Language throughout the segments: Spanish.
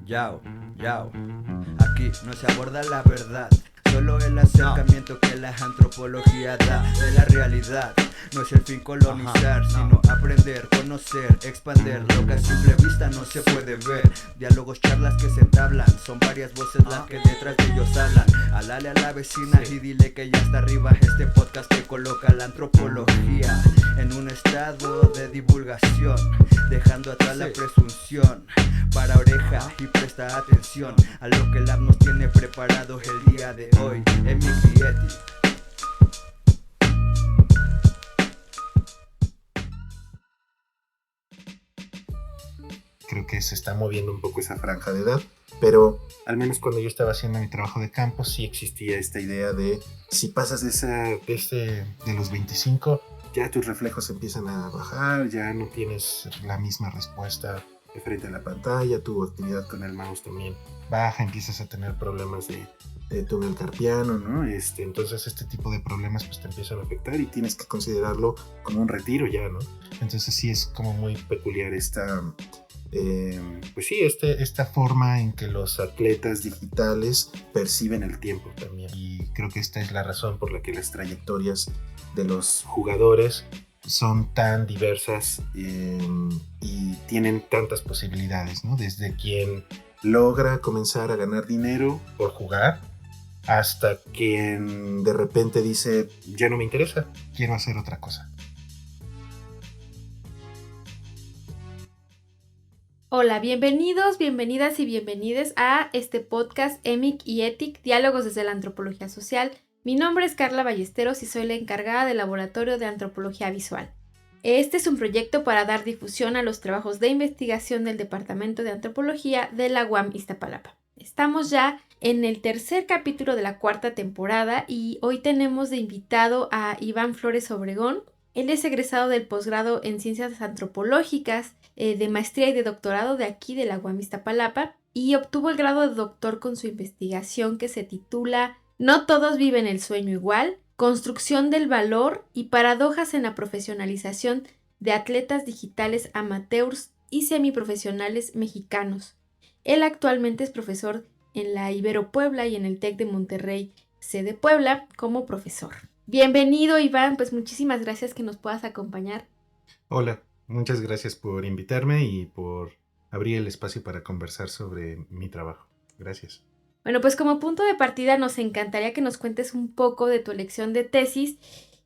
Yao, yao. Aquí no se aborda la verdad, solo el acercamiento que la antropología da de la realidad. No es el fin colonizar, sino aprender, conocer, expander lo que a simple vista no se puede ver. Diálogos, charlas que se entablan, son varias voces las que detrás de ellos hablan. Alale a la vecina y dile que ya está arriba este podcast que coloca la antropología en un estado de divulgación, dejando atrás la presunción. Para oreja y presta atención a lo que el app nos tiene preparado el día de hoy. Emic y Etic. Creo que se está moviendo un poco esa franja de edad, pero al menos cuando yo estaba haciendo mi trabajo de campo sí existía esta idea de si pasas de los 25, ya tus reflejos empiezan a bajar, ya no tienes la misma respuesta de frente a la pantalla, tu actividad con el mouse también baja, empiezas a tener problemas de túnel carpiano, ¿no? Entonces este tipo de problemas pues te empiezan a afectar y tienes que considerarlo como un retiro ya, ¿no? Entonces sí es como muy peculiar esta forma en que los atletas digitales perciben el tiempo también. Y creo que esta es la razón por la que las trayectorias de los jugadores son tan diversas y tienen tantas posibilidades, ¿no? Desde quien logra comenzar a ganar dinero por jugar hasta quien de repente dice, ya no me interesa, quiero hacer otra cosa. Hola, bienvenidos, bienvenidas y bienvenides a este podcast Emic y Etic, Diálogos desde la Antropología Social. Mi nombre es Carla Ballesteros y soy la encargada del Laboratorio de Antropología Visual. Este es un proyecto para dar difusión a los trabajos de investigación del Departamento de Antropología de la UAM Iztapalapa. Estamos ya en el tercer capítulo de la cuarta temporada y hoy tenemos de invitado a Iván Flores Obregón. Él es egresado del posgrado en Ciencias Antropológicas, de maestría y de doctorado de aquí de la UAM Iztapalapa y obtuvo el grado de doctor con su investigación que se titula No todos viven el sueño igual, construcción del valor y paradojas en la profesionalización de atletas digitales amateurs y semiprofesionales mexicanos. Él actualmente es profesor en la Ibero Puebla y en el TEC de Monterrey, sede Puebla, como profesor. Bienvenido, Iván, pues muchísimas gracias que nos puedas acompañar. Hola, muchas gracias por invitarme y por abrir el espacio para conversar sobre mi trabajo. Gracias. Bueno, pues como punto de partida nos encantaría que nos cuentes un poco de tu elección de tesis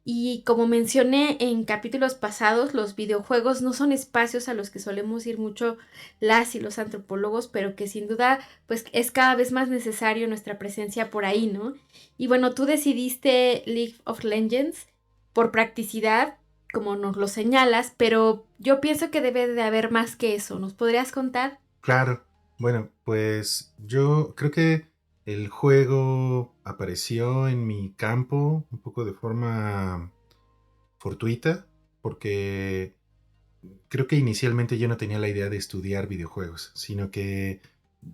y como mencioné en capítulos pasados, los videojuegos no son espacios a los que solemos ir mucho las y los antropólogos, pero que sin duda pues es cada vez más necesario nuestra presencia por ahí, ¿no? Y bueno, tú decidiste League of Legends por practicidad, como nos lo señalas, pero yo pienso que debe de haber más que eso. ¿Nos podrías contar? Claro, bueno, pues yo creo que el juego apareció en mi campo un poco de forma fortuita, porque creo que inicialmente yo no tenía la idea de estudiar videojuegos, sino que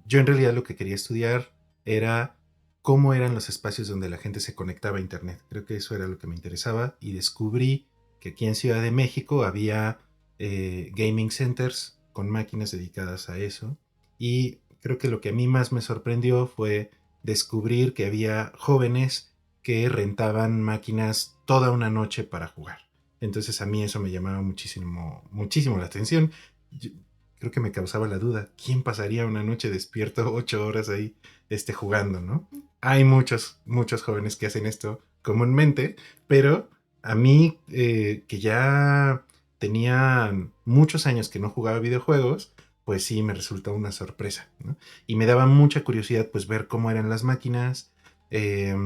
yo en realidad lo que quería estudiar era cómo eran los espacios donde la gente se conectaba a internet. Creo que eso era lo que me interesaba y descubrí que aquí en Ciudad de México había gaming centers con máquinas dedicadas a eso, y creo que lo que a mí más me sorprendió fue descubrir que había jóvenes que rentaban máquinas toda una noche para jugar. Entonces a mí eso me llamaba muchísimo, muchísimo la atención. Yo creo que me causaba la duda, ¿quién pasaría una noche despierto 8 horas ahí jugando, ¿no? Hay muchos, muchos jóvenes que hacen esto comúnmente, pero a mí, que ya tenía muchos años que no jugaba videojuegos, pues sí me resultó una sorpresa, ¿no? Y me daba mucha curiosidad pues ver cómo eran las máquinas, eh,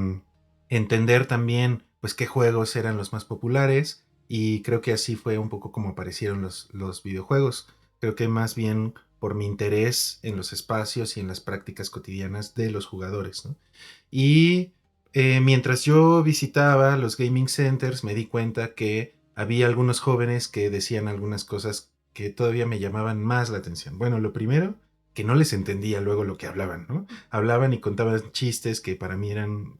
entender también pues qué juegos eran los más populares, y creo que así fue un poco como aparecieron los videojuegos. Creo que más bien por mi interés en los espacios y en las prácticas cotidianas de los jugadores, ¿no? Y mientras yo visitaba los gaming centers me di cuenta que había algunos jóvenes que decían algunas cosas que todavía me llamaban más la atención. Bueno, lo primero, que no les entendía luego lo que hablaban, ¿no? Hablaban y contaban chistes que para mí eran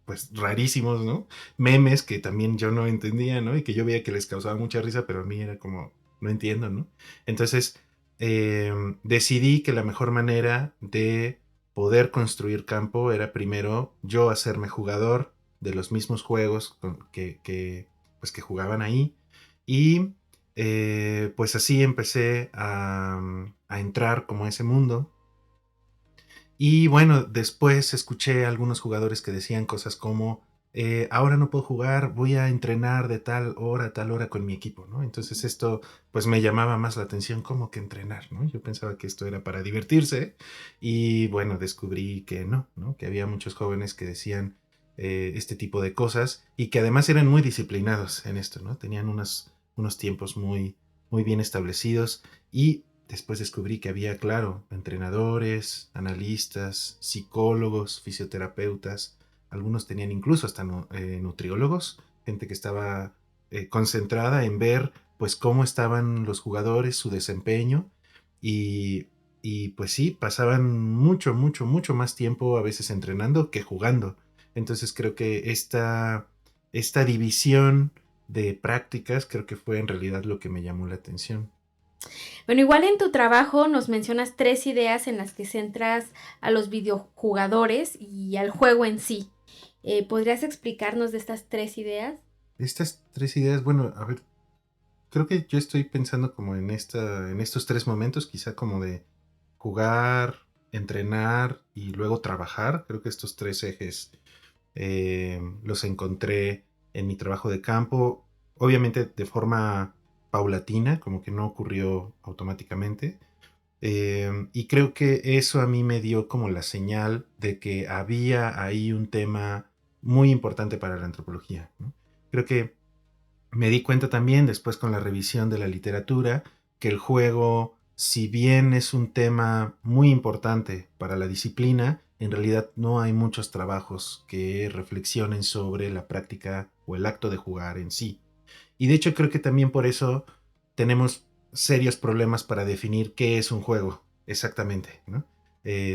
pues rarísimos, ¿no? Memes que también yo no entendía, ¿no? Y que yo veía que les causaba mucha risa, pero a mí era como, no entiendo, ¿no? Entonces, decidí que la mejor manera de poder construir campo era primero yo hacerme jugador de los mismos juegos pues que jugaban ahí, y pues así empecé a entrar como a ese mundo. Y bueno, después escuché a algunos jugadores que decían cosas como, ahora no puedo jugar, voy a entrenar de tal hora a tal hora con mi equipo, ¿no? Entonces esto pues me llamaba más la atención como que entrenar, ¿no? Yo pensaba que esto era para divertirse, y bueno, descubrí que no, ¿no? Que había muchos jóvenes que decían este tipo de cosas, y que además eran muy disciplinados en esto, ¿no? Tenían unos tiempos muy bien establecidos. Y después descubrí que había, claro, entrenadores, analistas, psicólogos, fisioterapeutas. Algunos tenían incluso hasta nutriólogos, gente que estaba concentrada en ver pues cómo estaban los jugadores, su desempeño, y, y pues sí, pasaban mucho más tiempo a veces entrenando que jugando. Entonces creo que esta división de prácticas creo que fue en realidad lo que me llamó la atención. Bueno, igual en tu trabajo nos mencionas 3 ideas en las que centras a los videojugadores y al juego en sí. ¿Podrías explicarnos de estas 3 ideas? Estas tres ideas, bueno, a ver, creo que yo estoy pensando como en estos tres momentos, quizá como de jugar, entrenar y luego trabajar. Creo que estos tres ejes los encontré en mi trabajo de campo, obviamente de forma paulatina, como que no ocurrió automáticamente. Y creo que eso a mí me dio como la señal de que había ahí un tema muy importante para la antropología, ¿no? Creo que me di cuenta también después con la revisión de la literatura que el juego, si bien es un tema muy importante para la disciplina, en realidad no hay muchos trabajos que reflexionen sobre la práctica o el acto de jugar en sí. Y de hecho creo que también por eso tenemos serios problemas para definir qué es un juego exactamente, ¿no?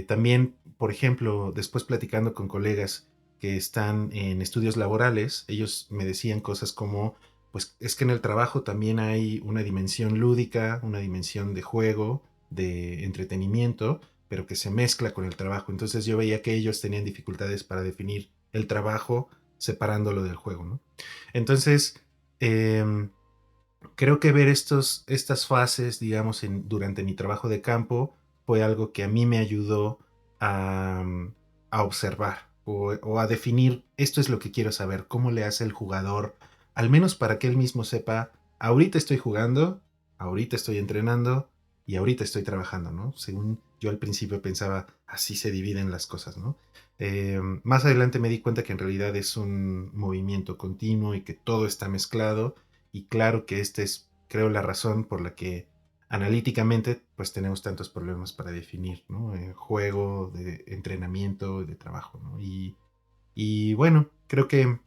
También, por ejemplo, después platicando con colegas que están en estudios laborales, ellos me decían cosas como, pues es que en el trabajo también hay una dimensión lúdica, una dimensión de juego, de entretenimiento, pero que se mezcla con el trabajo. Entonces yo veía que ellos tenían dificultades para definir el trabajo separándolo del juego, ¿no? Entonces, eh, creo que ver estas fases, digamos, durante mi trabajo de campo fue algo que a mí me ayudó a observar o a definir, esto es lo que quiero saber, cómo le hace el jugador, al menos para que él mismo sepa, ahorita estoy jugando, ahorita estoy entrenando y ahorita estoy trabajando, ¿no? Según yo al principio pensaba, así se dividen las cosas, ¿no? Más adelante me di cuenta que en realidad es un movimiento continuo y que todo está mezclado, y claro que esta es, creo, la razón por la que analíticamente pues tenemos tantos problemas para definir, ¿no? Juego, de entrenamiento, de trabajo, ¿no? Y bueno, creo que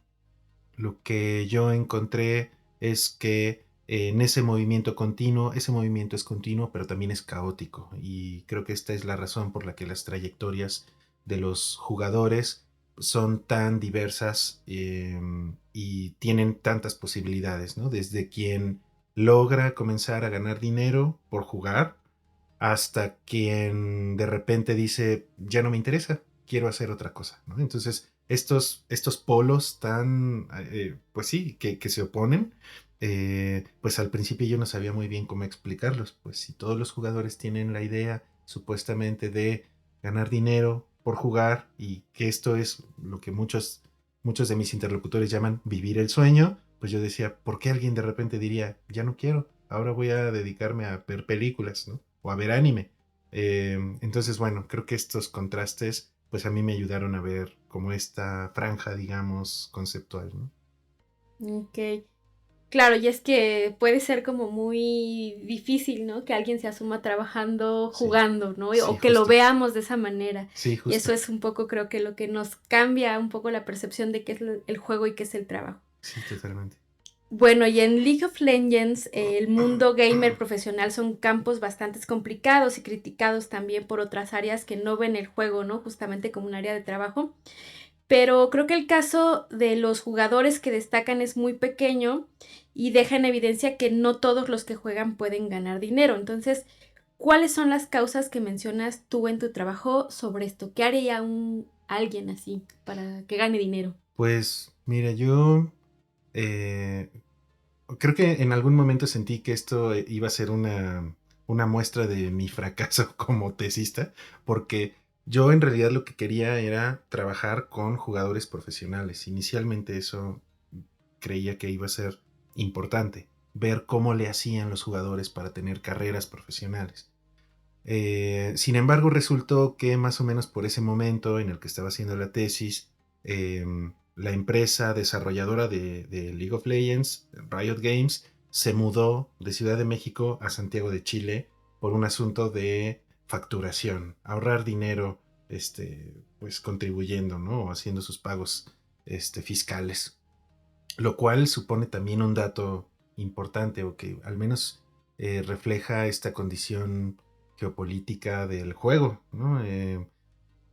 lo que yo encontré es que en ese movimiento continuo, ese movimiento es continuo, pero también es caótico. Y creo que esta es la razón por la que las trayectorias de los jugadores son tan diversas, y tienen tantas posibilidades, ¿no? Desde quien logra comenzar a ganar dinero por jugar, hasta quien de repente dice, ya no me interesa, quiero hacer otra cosa, ¿no? Entonces, estos polos tan, pues sí, que se oponen, pues al principio yo no sabía muy bien cómo explicarlos. Pues si todos los jugadores tienen la idea supuestamente de ganar dinero por jugar, y que esto es lo que muchos de mis interlocutores llaman vivir el sueño, pues yo decía, ¿por qué alguien de repente diría, ya no quiero, ahora voy a dedicarme a ver películas, ¿no? O a ver anime? Entonces, bueno, creo que estos contrastes, pues a mí me ayudaron a ver como esta franja, digamos, conceptual, ¿no? Ok. Claro, y es que puede ser como muy difícil, ¿no? Que alguien se asuma trabajando, Sí, jugando, ¿no? sí, O que lo justo. veamos de esa manera. Sí, Y eso justo. es un poco, creo que lo que nos cambia un poco la percepción de qué es el juego y qué es el trabajo. Sí, totalmente. Bueno, y en League of Legends, el mundo gamer profesional son campos bastante complicados y criticados también por otras áreas que no ven el juego, ¿no? Justamente como un área de trabajo. Pero creo que el caso de los jugadores que destacan es muy pequeño y deja en evidencia que no todos los que juegan pueden ganar dinero. Entonces, ¿cuáles son las causas que mencionas tú en tu trabajo sobre esto? ¿Qué haría alguien así para que gane dinero? Pues mira, yo eh, creo que en algún momento sentí que esto iba a ser una muestra de mi fracaso como tesista, porque yo en realidad lo que quería era trabajar con jugadores profesionales. Inicialmente eso creía que iba a ser importante, ver cómo le hacían los jugadores para tener carreras profesionales. Sin embargo, resultó que más o menos por ese momento en el que estaba haciendo la tesis, la empresa desarrolladora de League of Legends, Riot Games, se mudó de Ciudad de México a Santiago de Chile por un asunto de facturación, ahorrar dinero, pues contribuyendo, ¿no? O haciendo sus pagos, fiscales. Lo cual supone también un dato importante o que al menos refleja esta condición geopolítica del juego, ¿no?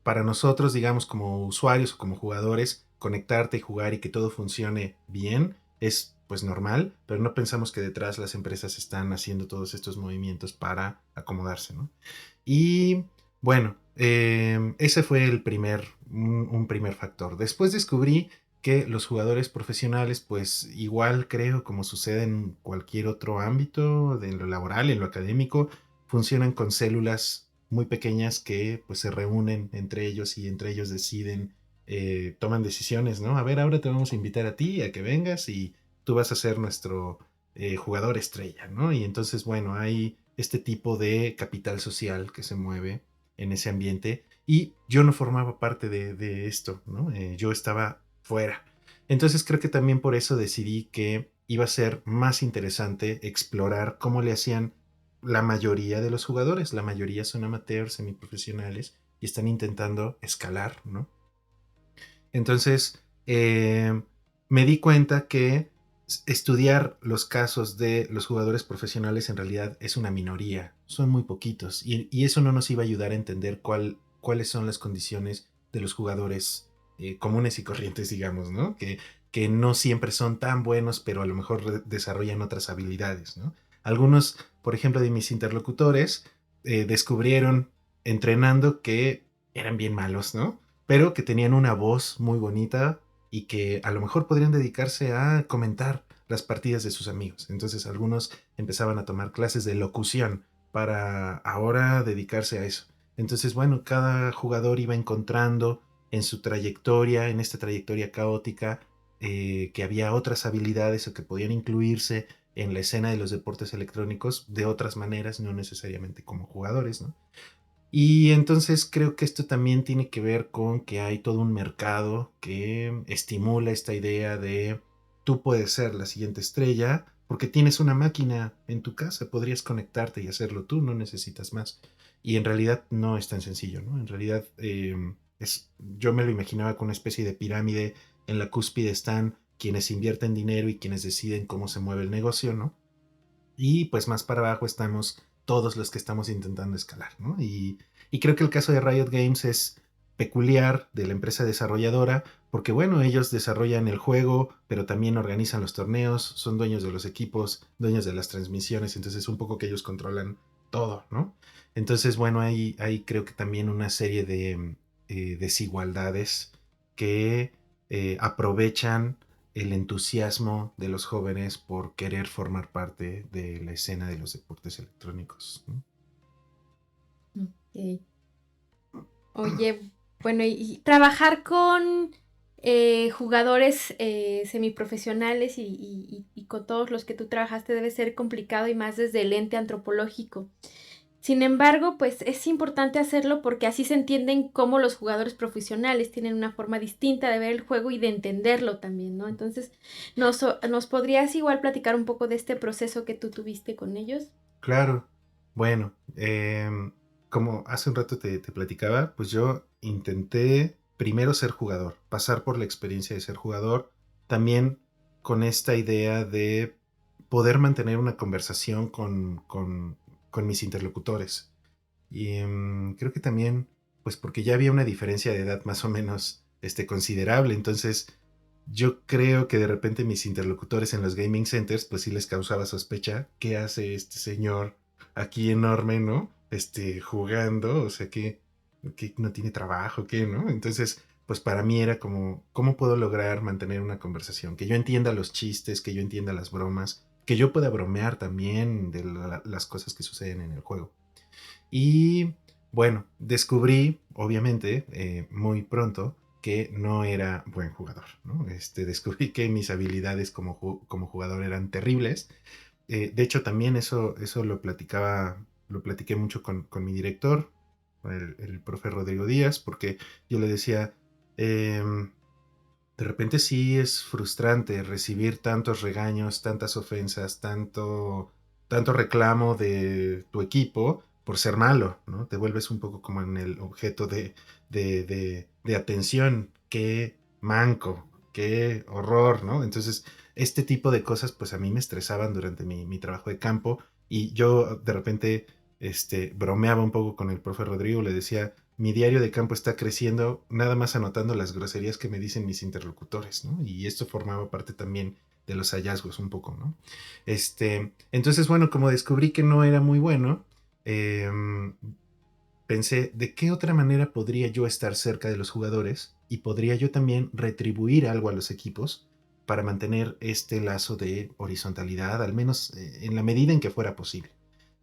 Para nosotros, digamos, como usuarios o como jugadores, conectarte y jugar y que todo funcione bien es pues normal, pero no pensamos que detrás las empresas están haciendo todos estos movimientos para acomodarse, ¿no? Y bueno, ese fue un primer factor. Después descubrí que los jugadores profesionales, pues igual creo, como sucede en cualquier otro ámbito, de lo laboral, en lo académico, funcionan con células muy pequeñas que pues se reúnen entre ellos y entre ellos deciden, toman decisiones, ¿no? A ver, ahora te vamos a invitar a ti a que vengas y tú vas a ser nuestro jugador estrella, ¿no? Y entonces, bueno, hay este tipo de capital social que se mueve en ese ambiente y yo no formaba parte de esto, ¿no? Yo estaba fuera. Entonces creo que también por eso decidí que iba a ser más interesante explorar cómo le hacían la mayoría de los jugadores. La mayoría son amateurs, semiprofesionales y están intentando escalar, ¿no? Entonces me di cuenta que estudiar los casos de los jugadores profesionales en realidad es una minoría, son muy poquitos y eso no nos iba a ayudar a entender cuáles son las condiciones de los jugadores comunes y corrientes, digamos, ¿no? Que no siempre son tan buenos, pero a lo mejor desarrollan otras habilidades, ¿no? Algunos, por ejemplo, de mis interlocutores descubrieron entrenando que eran bien malos, ¿no? Pero que tenían una voz muy bonita y que a lo mejor podrían dedicarse a comentar las partidas de sus amigos. Entonces algunos empezaban a tomar clases de locución para ahora dedicarse a eso. Entonces, bueno, cada jugador iba encontrando en su trayectoria, en esta trayectoria caótica, que había otras habilidades o que podían incluirse en la escena de los deportes electrónicos de otras maneras, no necesariamente como jugadores, ¿no? Y entonces creo que esto también tiene que ver con que hay todo un mercado que estimula esta idea de tú puedes ser la siguiente estrella porque tienes una máquina en tu casa, podrías conectarte y hacerlo tú, no necesitas más. Y en realidad no es tan sencillo, ¿no? En realidad yo me lo imaginaba con una especie de pirámide. En la cúspide están quienes invierten dinero y quienes deciden cómo se mueve el negocio, ¿no? Y pues más para abajo estamos todos los que estamos intentando escalar, ¿no? Y creo que el caso de Riot Games es peculiar de la empresa desarrolladora, porque bueno, ellos desarrollan el juego, pero también organizan los torneos, son dueños de los equipos, dueños de las transmisiones, entonces un poco que ellos controlan todo, ¿no? Entonces, bueno, hay creo que también una serie de desigualdades que aprovechan el entusiasmo de los jóvenes por querer formar parte de la escena de los deportes electrónicos, ¿no? Ok. Oye, bueno, y trabajar con jugadores semiprofesionales y con todos los que tú trabajaste debe ser complicado y más desde el ente antropológico. Sin embargo, pues es importante hacerlo porque así se entienden cómo los jugadores profesionales tienen una forma distinta de ver el juego y de entenderlo también, ¿no? Entonces, ¿nos podrías igual platicar un poco de este proceso que tú tuviste con ellos? Claro, bueno, como hace un rato te platicaba, pues yo intenté primero ser jugador, pasar por la experiencia de ser jugador, también con esta idea de poder mantener una conversación con mis interlocutores. Y creo que también, pues porque ya había una diferencia de edad más o menos considerable, entonces yo creo que de repente mis interlocutores en los gaming centers, pues sí les causaba sospecha. ¿Qué hace este señor aquí enorme, no? jugando, o sea, que no tiene trabajo, ¿qué, no? Entonces, pues para mí era como, ¿cómo puedo lograr mantener una conversación? Que yo entienda los chistes, que yo entienda las bromas, que yo pueda bromear también de las cosas que suceden en el juego. Y bueno, descubrí, obviamente, muy pronto que no era buen jugador, ¿no? Descubrí que mis habilidades como jugador eran terribles. De hecho, también eso lo platiqué mucho con mi director, el profe Rodrigo Díaz, porque yo le decía, em, de repente sí es frustrante recibir tantos regaños, tantas ofensas, tanto reclamo de tu equipo por ser malo, ¿no? Te vuelves un poco como en el objeto de atención. Qué manco, qué horror, ¿no? Entonces, este tipo de cosas, pues a mí me estresaban durante mi trabajo de campo y yo de repente, bromeaba un poco con el profe Rodrigo, le decía, mi diario de campo está creciendo, nada más anotando las groserías que me dicen mis interlocutores, ¿no? Y esto formaba parte también de los hallazgos un poco, ¿no? Entonces, bueno, como descubrí que no era muy bueno, eh, pensé, ¿de qué otra manera podría yo estar cerca de los jugadores? Y podría yo también retribuir algo a los equipos para mantener este lazo de horizontalidad, al menos en la medida en que fuera posible.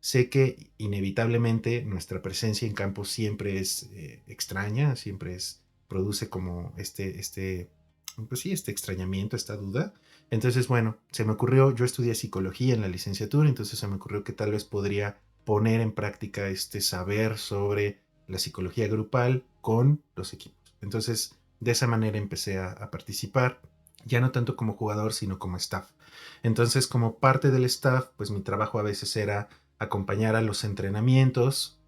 Sé que inevitablemente nuestra presencia en campo siempre es extraña, produce como pues sí, este extrañamiento, esta duda. Entonces, bueno, se me ocurrió, yo estudié psicología en la licenciatura, entonces se me ocurrió que tal vez podría poner en práctica este saber sobre la psicología grupal con los equipos. Entonces, de esa manera empecé a participar, ya no tanto como jugador, sino como staff. Entonces, como parte del staff, pues mi trabajo a veces era acompañar a los entrenamientos,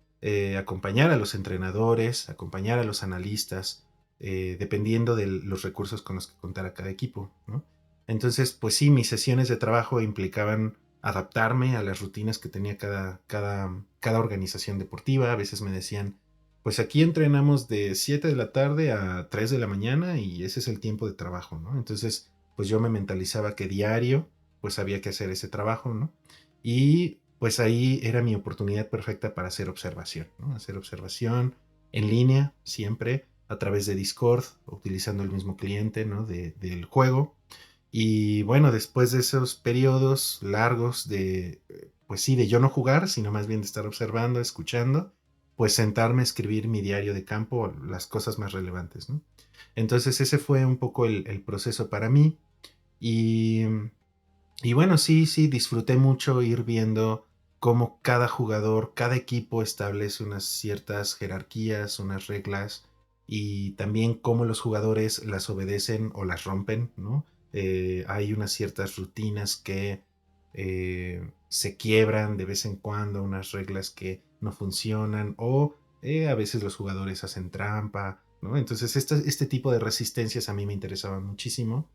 acompañar a los entrenadores, acompañar a los analistas, dependiendo de los recursos con los que contara cada equipo, ¿no? Entonces, pues sí, mis sesiones de trabajo implicaban adaptarme a las rutinas que tenía cada organización deportiva. A veces me decían, pues aquí entrenamos de 7 de la tarde a 3 de la mañana y ese es el tiempo de trabajo, ¿no? Entonces, pues yo me mentalizaba que diario, pues había que hacer ese trabajo, ¿no? Y pues ahí era mi oportunidad perfecta para hacer observación, ¿no? Hacer observación en línea, siempre, a través de Discord, utilizando el mismo cliente, ¿no? Del juego. Y bueno, después de esos periodos largos pues sí, de yo no jugar, sino más bien de estar observando, escuchando, pues sentarme a escribir mi diario de campo, las cosas más relevantes, ¿no? Entonces ese fue un poco el proceso para mí. Y, y bueno, sí, disfruté mucho ir viendo cómo cada jugador, cada equipo establece unas ciertas jerarquías, unas reglas, y también cómo los jugadores las obedecen o las rompen, ¿no? Hay unas ciertas rutinas que se quiebran de vez en cuando, unas reglas que no funcionan, o a veces los jugadores hacen trampa, ¿no? Entonces este tipo de resistencias a mí me interesaban muchísimo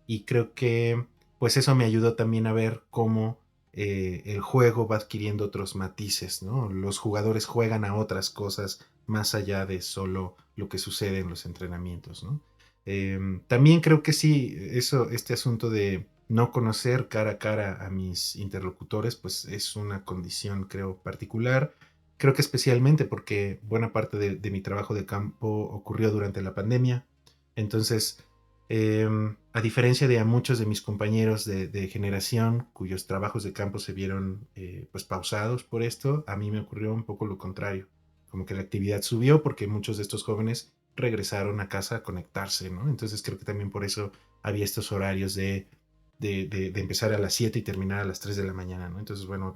y creo que pues eso me ayudó también a ver cómo el juego va adquiriendo otros matices, ¿no? Los jugadores juegan a otras cosas más allá de solo lo que sucede en los entrenamientos, ¿no? También creo que sí, este asunto de no conocer cara a cara a mis interlocutores, pues es una condición, creo, particular. Creo que especialmente porque buena parte de mi trabajo de campo ocurrió durante la pandemia. Entonces, a diferencia de a muchos de mis compañeros de generación cuyos trabajos de campo se vieron pues pausados por esto, a mí me ocurrió un poco lo contrario. Como que la actividad subió porque muchos de estos jóvenes regresaron a casa a conectarse, ¿no? Entonces creo que también por eso había estos horarios de empezar a las 7 y terminar a las 3 de la mañana, ¿no? Entonces, bueno, a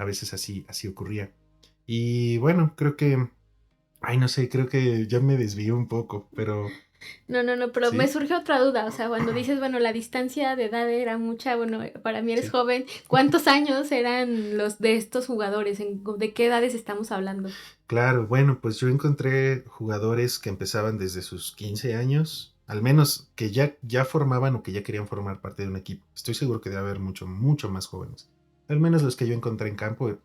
veces así ocurría. Y bueno, ay, no sé, creo que ya me desvío un poco, pero No, pero me sí, surge otra duda, o sea, cuando dices, bueno, la distancia de edad era mucha, bueno, para mí eres sí. joven, ¿cuántos años eran los de estos jugadores? ¿De qué edades estamos hablando? Claro, bueno, pues yo encontré jugadores que empezaban desde sus 15 años, al menos que ya formaban o que ya querían formar parte de un equipo. Estoy seguro que debe haber mucho más jóvenes. Al menos los que yo encontré en campo,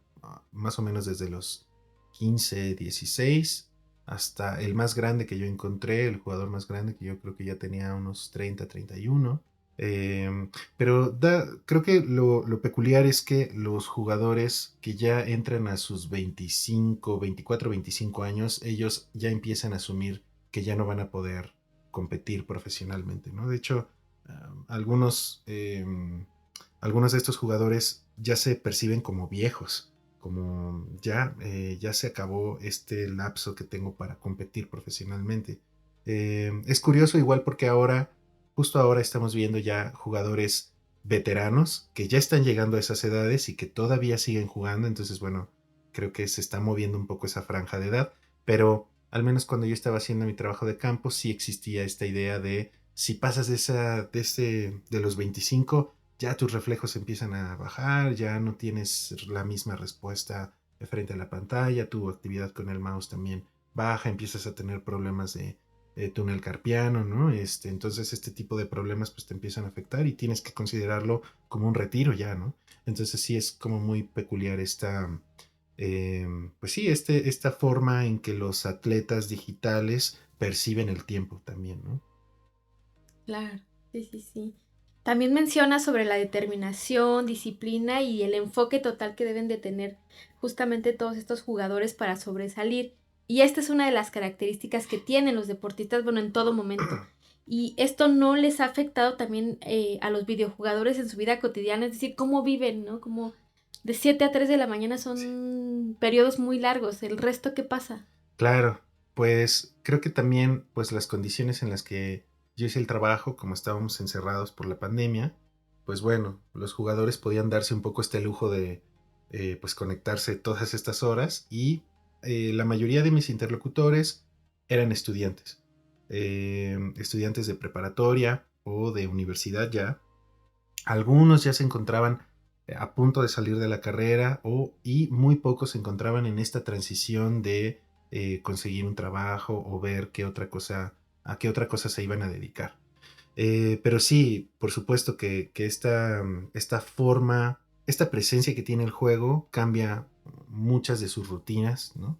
más o menos desde los 15, 16, hasta el más grande que yo encontré, el jugador más grande que yo creo que ya tenía unos 30, 31. Pero creo que lo peculiar es que los jugadores que ya entran a sus 25, 24, 25 años, ellos ya empiezan a asumir que ya no van a poder competir profesionalmente, ¿no? De hecho, algunos de estos jugadores ya se perciben como viejos, como ya se acabó este lapso que tengo para competir profesionalmente. Es curioso igual porque justo ahora estamos viendo ya jugadores veteranos que ya están llegando a esas edades y que todavía siguen jugando, entonces bueno, creo que se está moviendo un poco esa franja de edad, pero al menos cuando yo estaba haciendo mi trabajo de campo sí existía esta idea de si pasas de los 25 ya tus reflejos empiezan a bajar, ya no tienes la misma respuesta de frente a la pantalla, tu actividad con el mouse también baja, empiezas a tener problemas de túnel carpiano, ¿no? Entonces este tipo de problemas pues te empiezan a afectar y tienes que considerarlo como un retiro ya, ¿no? Entonces sí es como muy peculiar pues sí, esta forma en que los atletas digitales perciben el tiempo también, ¿no? Claro, sí, sí, sí. También menciona sobre la determinación, disciplina y el enfoque total que deben de tener justamente todos estos jugadores para sobresalir. Y esta es una de las características que tienen los deportistas, bueno, en todo momento. Y esto no les ha afectado también a los videojugadores en su vida cotidiana, es decir, cómo viven, ¿no? Como de 7 a 3 de la mañana Sí. son periodos muy largos. ¿El resto qué pasa? Claro, pues creo que también pues las condiciones en las que yo hice el trabajo, como estábamos encerrados por la pandemia, pues bueno, los jugadores podían darse un poco este lujo de pues conectarse todas estas horas y la mayoría de mis interlocutores eran estudiantes de preparatoria o de universidad ya. Algunos ya se encontraban a punto de salir de la carrera y muy pocos se encontraban en esta transición de conseguir un trabajo o ver a qué otra cosa se iban a dedicar. Pero sí, por supuesto que esta forma, esta presencia que tiene el juego cambia muchas de sus rutinas, ¿no?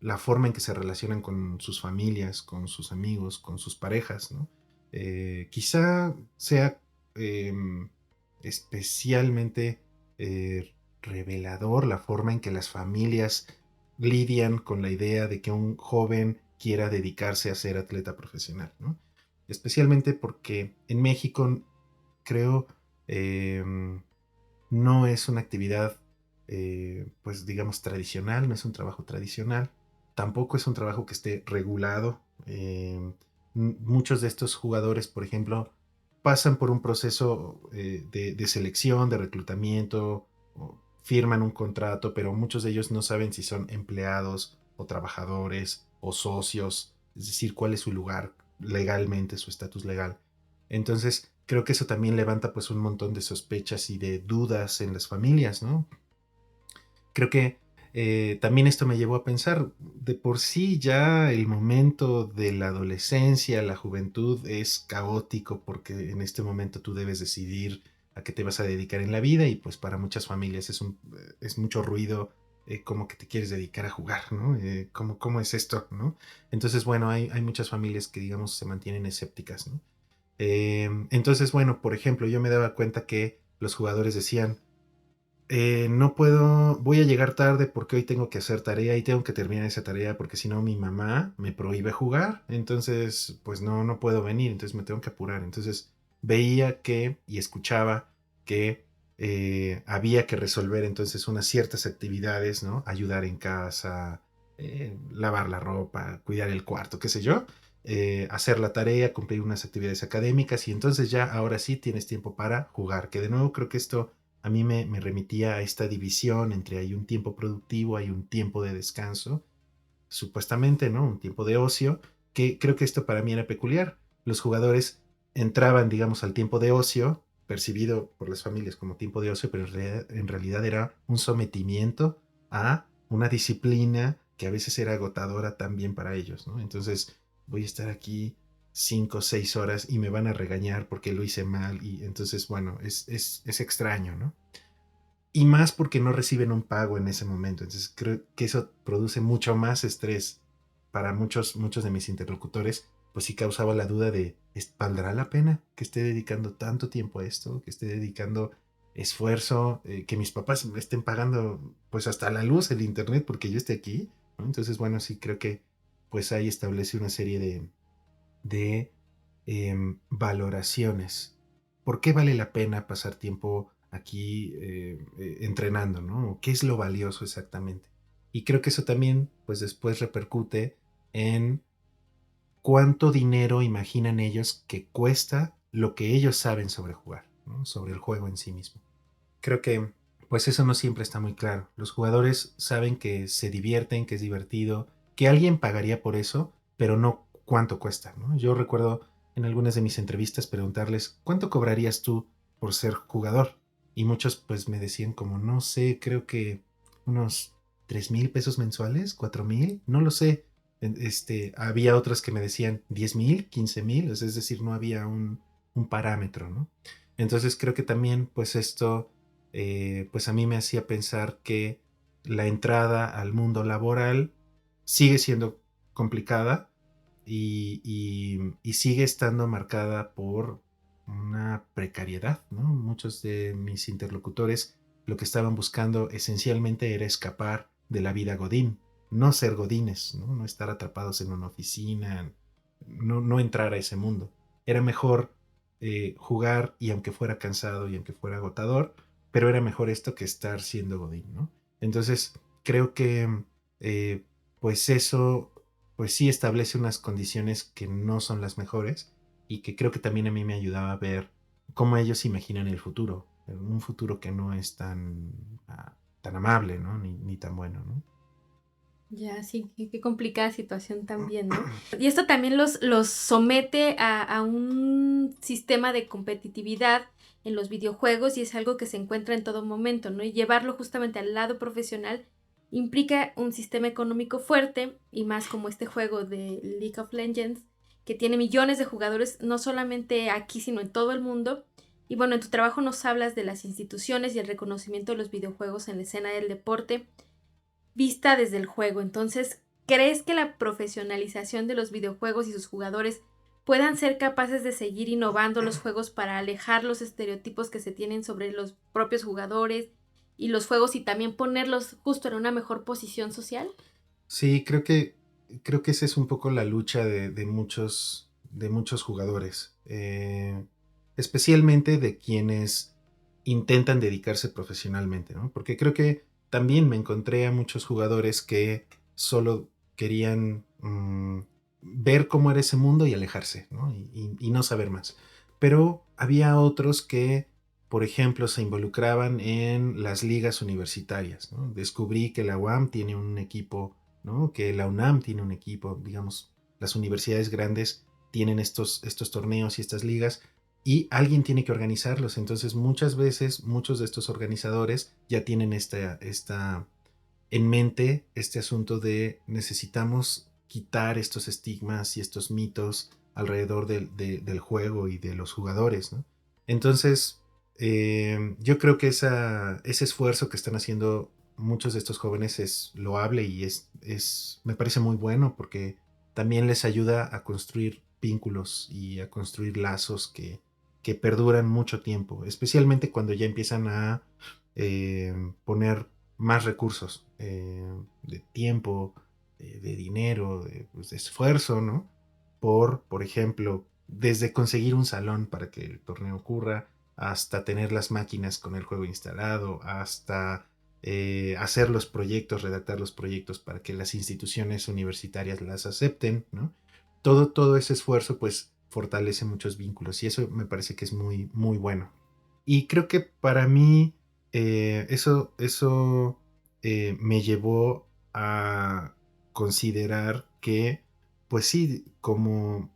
La forma en que se relacionan con sus familias, con sus amigos, con sus parejas, ¿no? Quizá sea especialmente revelador la forma en que las familias lidian con la idea de que un joven quiera dedicarse a ser atleta profesional, ¿no? Especialmente porque en México creo eh, no es una actividad pues digamos tradicional, no es un trabajo tradicional, tampoco es un trabajo que esté regulado. Muchos de estos jugadores, por ejemplo, pasan por un proceso de selección, de reclutamiento, firman un contrato, pero muchos de ellos no saben si son empleados o trabajadores o socios, es decir, cuál es su lugar legalmente, su estatus legal. Entonces, creo que eso también levanta pues un montón de sospechas y de dudas en las familias, ¿no? Creo que también esto me llevó a pensar, de por sí ya el momento de la adolescencia, la juventud es caótico porque en este momento tú debes decidir a qué te vas a dedicar en la vida y pues para muchas familias es mucho ruido como que te quieres dedicar a jugar, ¿no? ¿Cómo es esto, no? Entonces, bueno, hay muchas familias que digamos se mantienen escépticas, ¿no? Entonces, bueno, por ejemplo, yo me daba cuenta que los jugadores decían, no puedo, voy a llegar tarde porque hoy tengo que hacer tarea y tengo que terminar esa tarea porque si no mi mamá me prohíbe jugar, entonces pues no puedo venir, entonces me tengo que apurar. Entonces veía y escuchaba que había que resolver entonces unas ciertas actividades, ¿no? Ayudar en casa, lavar la ropa, cuidar el cuarto, qué sé yo, hacer la tarea, cumplir unas actividades académicas y entonces ya ahora sí tienes tiempo para jugar, que de nuevo creo que esto a mí me remitía a esta división entre hay un tiempo productivo, hay un tiempo de descanso, supuestamente, ¿no? Un tiempo de ocio, que creo que esto para mí era peculiar. Los jugadores entraban, digamos, al tiempo de ocio, percibido por las familias como tiempo de ocio, pero en realidad era un sometimiento a una disciplina que a veces era agotadora también para ellos, ¿no? Entonces voy a estar aquí 5 o 6 horas y me van a regañar porque lo hice mal y entonces, bueno, es extraño, ¿no? Y más porque no reciben un pago en ese momento. Entonces creo que eso produce mucho más estrés para muchos de mis interlocutores pues sí causaba la duda de, ¿valdrá la pena que esté dedicando tanto tiempo a esto? Que esté dedicando esfuerzo, que mis papás me estén pagando pues hasta la luz, el internet, porque yo esté aquí, ¿no? Entonces, bueno, sí creo que pues ahí establece una serie de valoraciones. ¿Por qué vale la pena pasar tiempo aquí entrenando, ¿no? ¿Qué es lo valioso exactamente? Y creo que eso también, pues después repercute en cuánto dinero imaginan ellos que cuesta lo que ellos saben sobre jugar, ¿no? Sobre el juego en sí mismo. Creo que pues eso no siempre está muy claro. Los jugadores saben que se divierten, que es divertido, que alguien pagaría por eso, pero no cuánto cuesta, ¿no? Yo recuerdo en algunas de mis entrevistas preguntarles, ¿cuánto cobrarías tú por ser jugador? Y muchos pues me decían como, no sé, creo que unos 3,000 pesos mensuales, 4,000, no lo sé. Había otros que me decían 10,000, 15,000, es decir, no había un parámetro, ¿no? Entonces creo que también pues esto pues a mí me hacía pensar que la entrada al mundo laboral sigue siendo complicada y sigue estando marcada por una precariedad, ¿no? Muchos de mis interlocutores lo que estaban buscando esencialmente era escapar de la vida godín, no ser godines, ¿no? No estar atrapados en una oficina, no entrar a ese mundo. Era mejor jugar y aunque fuera cansado y aunque fuera agotador, pero era mejor esto que estar siendo godín, ¿no? Entonces, creo que eh, pues eso, pues sí establece unas condiciones que no son las mejores y que creo que también a mí me ayudaba a ver cómo ellos imaginan el futuro, un futuro que no es tan amable, ¿no? Ni tan bueno, ¿no? Ya, sí, qué complicada situación también, ¿no? Y esto también los somete a un sistema de competitividad en los videojuegos y es algo que se encuentra en todo momento, ¿no? Y llevarlo justamente al lado profesional implica un sistema económico fuerte y más como este juego de League of Legends que tiene millones de jugadores, no solamente aquí, sino en todo el mundo. Y bueno, en tu trabajo nos hablas de las instituciones y el reconocimiento de los videojuegos en la escena del deporte vista desde el juego. Entonces, ¿crees que la profesionalización de los videojuegos y sus jugadores puedan ser capaces de seguir innovando los juegos para alejar los estereotipos que se tienen sobre los propios jugadores y los juegos y también ponerlos justo en una mejor posición social? Sí, creo que esa es un poco la lucha de muchos jugadores, especialmente de quienes intentan dedicarse profesionalmente, ¿no? Porque creo que también me encontré a muchos jugadores que solo querían ver cómo era ese mundo y alejarse, ¿no? Y no saber más. Pero había otros que, por ejemplo, se involucraban en las ligas universitarias, ¿no? Descubrí que la UAM tiene un equipo, ¿no? Que la UNAM tiene un equipo, digamos, las universidades grandes tienen estos torneos y estas ligas y alguien tiene que organizarlos. Entonces muchas veces muchos de estos organizadores ya tienen en mente este asunto de necesitamos quitar estos estigmas y estos mitos alrededor del juego y de los jugadores, ¿no? Entonces, yo creo que ese esfuerzo que están haciendo muchos de estos jóvenes es loable y me parece muy bueno porque también les ayuda a construir vínculos y a construir lazos que perduran mucho tiempo, especialmente cuando ya empiezan a poner más recursos de tiempo, de dinero, pues, de esfuerzo, ¿no? Por ejemplo, desde conseguir un salón para que el torneo ocurra, hasta tener las máquinas con el juego instalado, hasta hacer los proyectos, redactar los proyectos para que las instituciones universitarias las acepten, ¿no? Todo ese esfuerzo pues fortalece muchos vínculos y eso me parece que es muy, muy bueno. Y creo que para mí eso me llevó a considerar que, pues sí, como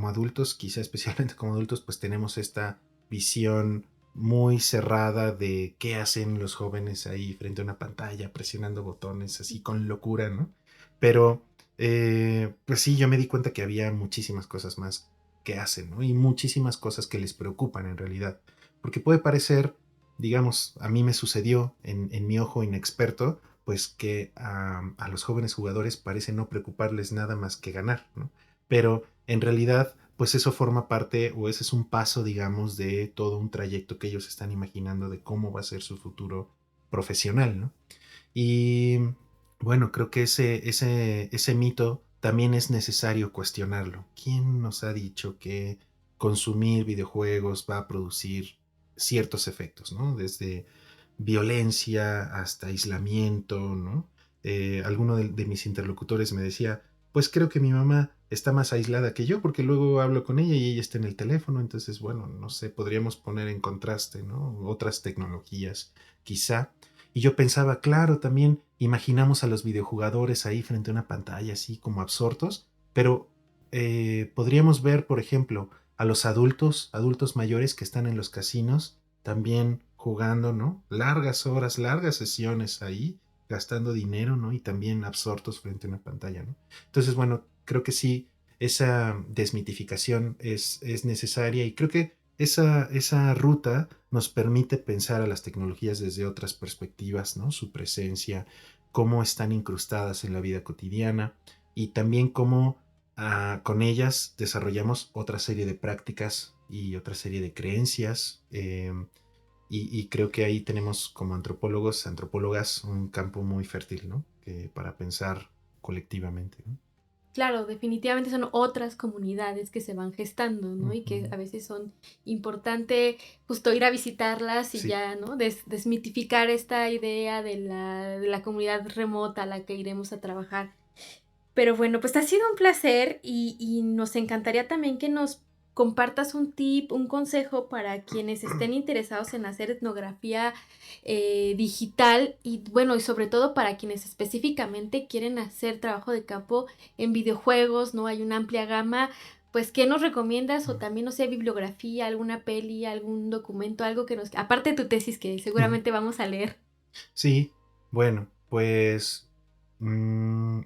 adultos, quizá especialmente como adultos, pues tenemos esta visión muy cerrada de qué hacen los jóvenes ahí frente a una pantalla, presionando botones así con locura, ¿no? Pero, pues sí, yo me di cuenta que había muchísimas cosas más que hacen, ¿no? Y muchísimas cosas que les preocupan en realidad. Porque puede parecer, digamos, a mí me sucedió en mi ojo inexperto, pues que a los jóvenes jugadores parece no preocuparles nada más que ganar, ¿no? pero en realidad pues eso forma parte o ese es un paso, digamos, de todo un trayecto que ellos están imaginando de cómo va a ser su futuro profesional, ¿no? Y bueno, creo que ese mito también es necesario cuestionarlo. ¿Quién nos ha dicho que consumir videojuegos va a producir ciertos efectos, ¿no? Desde violencia hasta aislamiento, ¿no? Alguno de mis interlocutores me decía, pues creo que mi mamá está más aislada que yo porque luego hablo con ella y ella está en el teléfono, entonces, bueno, no sé, podríamos poner en contraste, ¿no? Otras tecnologías, quizá. Y yo pensaba, claro, también imaginamos a los videojugadores ahí frente a una pantalla, así como absortos, pero podríamos ver, por ejemplo, a los adultos mayores que están en los casinos, también jugando, ¿no? Largas horas, largas sesiones ahí, gastando dinero, ¿no? Y también absortos frente a una pantalla, ¿no? Entonces, bueno, creo que sí, esa desmitificación es necesaria y creo que esa ruta nos permite pensar a las tecnologías desde otras perspectivas, ¿no? Su presencia, cómo están incrustadas en la vida cotidiana y también cómo con ellas desarrollamos otra serie de prácticas y otra serie de creencias. Y creo que ahí tenemos como antropólogos, antropólogas, un campo muy fértil, ¿no? Para pensar colectivamente, ¿no? Claro, definitivamente son otras comunidades que se van gestando, ¿no? Y que Ujú. a veces son importante justo ir a visitarlas y Sí, ya, ¿no? Desmitificar esta idea de la comunidad remota a la que iremos a trabajar. Pero bueno, pues ha sido un placer y nos encantaría también que nos compartas un tip, un consejo para quienes estén interesados en hacer etnografía digital y bueno, y sobre todo para quienes específicamente quieren hacer trabajo de campo en videojuegos, ¿no? Hay una amplia gama. Pues, ¿qué nos recomiendas? O también, no sé, bibliografía, alguna peli, algún documento, algo que nos... Aparte de tu tesis, que seguramente vamos a leer. sí, bueno, pues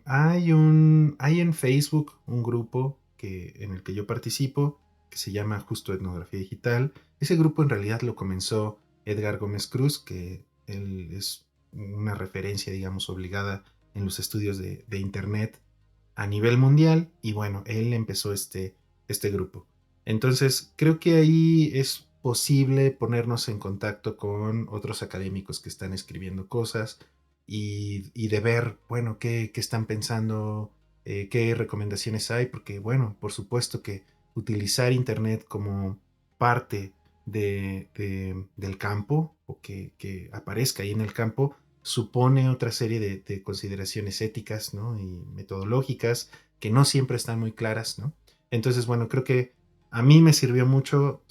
hay en Facebook un grupo en el que yo participo que se llama justo Etnografía Digital. Ese grupo en realidad lo comenzó Edgar Gómez Cruz, que él es una referencia, digamos, obligada en los estudios de Internet a nivel mundial y bueno, él empezó este grupo. Entonces, creo que ahí es posible ponernos en contacto con otros académicos que están escribiendo cosas y de ver, bueno, qué están pensando, qué recomendaciones hay, porque bueno, por supuesto que utilizar Internet como parte del campo o que aparezca ahí en el campo supone otra serie de consideraciones éticas, ¿no? Y metodológicas que no siempre están muy claras, ¿no? Entonces, bueno, creo que a mí me sirvió mucho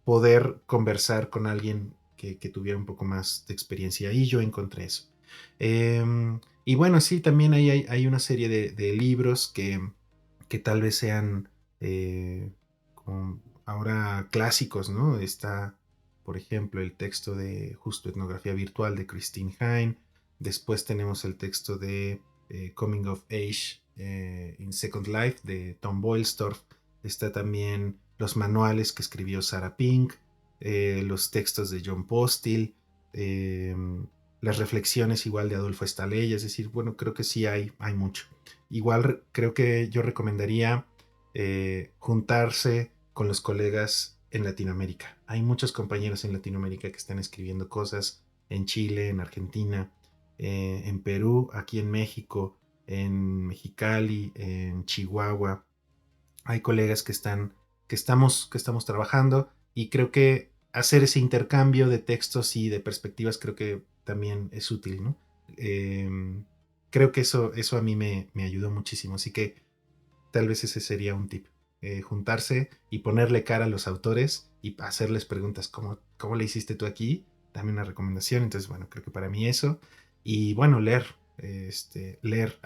poder conversar con alguien que tuviera un poco más de experiencia y yo encontré eso. Y bueno, sí, también hay una serie de libros que tal vez sean como ahora clásicos, ¿no? Está, por ejemplo, el texto de justo Etnografía Virtual de Christine Hein. Después tenemos el texto de Coming of Age in Second Life de Tom Boylstorff. Está también los manuales que escribió Sarah Pink, los textos de John Postil, eh, las reflexiones igual de Adolfo Estalella. Es decir, bueno, creo que sí hay mucho. Igual creo que yo recomendaría juntarse con los colegas en Latinoamérica. Hay muchos compañeros en Latinoamérica que están escribiendo cosas en Chile, en Argentina, en Perú, aquí en México, en Mexicali, en Chihuahua. Hay colegas que estamos trabajando y creo que hacer ese intercambio de textos y de perspectivas creo que también es útil, ¿no? Eh, Creo que eso a mí me ayudó muchísimo, así que tal vez ese sería un tip. Juntarse y ponerle cara a los autores y hacerles preguntas, ¿cómo le hiciste tú aquí? Dame una recomendación. Entonces, bueno, creo que para mí eso. Y bueno, leer. Leer.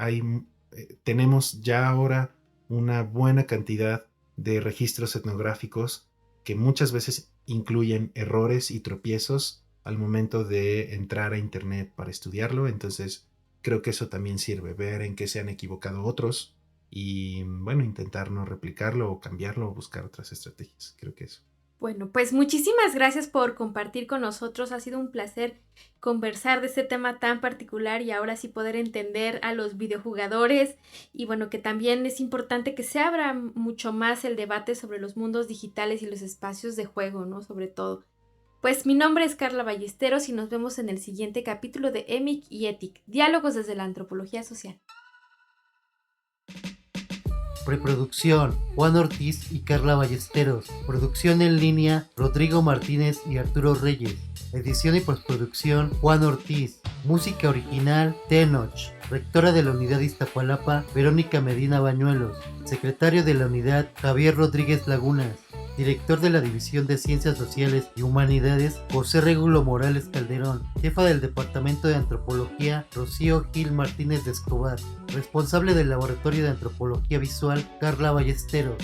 Tenemos ya ahora una buena cantidad de registros etnográficos que muchas veces incluyen errores y tropiezos al momento de entrar a Internet para estudiarlo. Entonces, creo que eso también sirve, ver en qué se han equivocado otros y bueno, intentar no replicarlo o cambiarlo o buscar otras estrategias. Creo que eso. Bueno, pues muchísimas gracias por compartir con nosotros. Ha sido un placer conversar de este tema tan particular y ahora sí poder entender a los videojugadores. Y bueno, que también es importante que se abra mucho más el debate sobre los mundos digitales y los espacios de juego, ¿no? Sobre todo. Pues mi nombre es Carla Ballesteros y nos vemos en el siguiente capítulo de EMIC y ETIC, Diálogos desde la Antropología Social. Preproducción, Juan Ortiz y Carla Ballesteros. Producción en línea, Rodrigo Martínez y Arturo Reyes. Edición y postproducción, Juan Ortiz. Música original, Tenoch. Rectora de la Unidad Iztapalapa, Verónica Medina Bañuelos. Secretario de la Unidad, Javier Rodríguez Lagunas. Director de la División de Ciencias Sociales y Humanidades, José Regulo Morales Calderón. Jefa del Departamento de Antropología, Rocío Gil Martínez de Escobar. Responsable del Laboratorio de Antropología Visual, Carla Ballesteros.